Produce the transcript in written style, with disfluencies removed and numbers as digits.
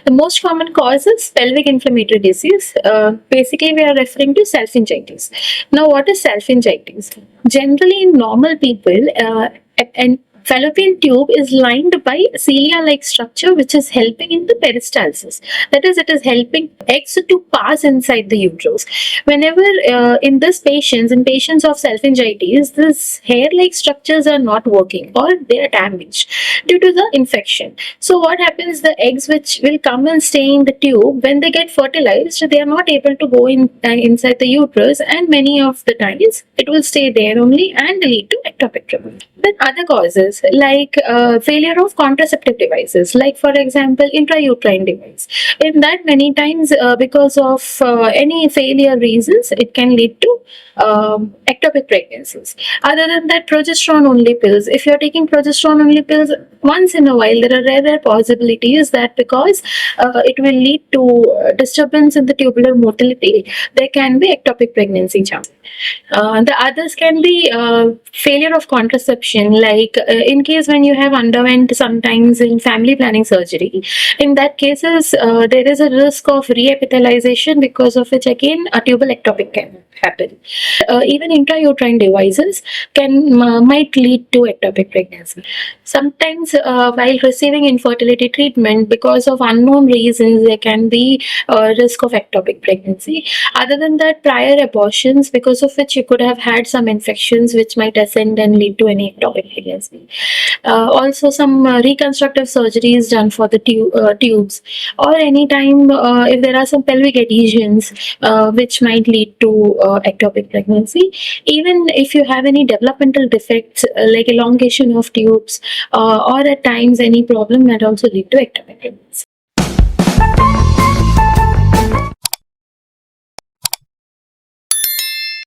The most common cause is pelvic inflammatory disease. Basically, we are referring to self-injectings. Now, what is self-injectings? Generally, in normal people, and fallopian tube is lined by cilia-like structure, which is helping in the peristalsis. That is, it is helping eggs to pass inside the uterus. Whenever in patients of self-injectees, this hair-like structures are not working or they are damaged due to the infection. So what happens? The eggs which will come and stay in the tube, when they get fertilized, they are not able to go inside the uterus, and many of the times it will stay there only and lead to ectopic pregnancy. Then other causes like failure of contraceptive devices, like for example intrauterine device. In that, many times because of any failure reasons, it can lead to ectopic pregnancies. Other than that, progesterone only pills. If you're taking progesterone only pills once in a while, there are rare possibilities that because it will lead to disturbance in the tubular motility, there can be ectopic pregnancy chance. The others can be failure of contraception, like in case when you have underwent sometimes in family planning surgery. In that cases, there is a risk of reepithelialization, because of which again a tubal ectopic can happen. Even intrauterine devices can might lead to ectopic pregnancy. Sometimes while receiving infertility treatment, because of unknown reasons, there can be risk of ectopic pregnancy. Other than that, prior abortions, because of which you could have had some infections which might ascend and lead to any ectopic pregnancy. Also, some reconstructive surgeries done for the tubes, or any time if there are some pelvic adhesions which might lead to ectopic pregnancy. Even if you have any developmental defects like elongation of tubes, or at times any problem that also lead to ectopic pregnancy.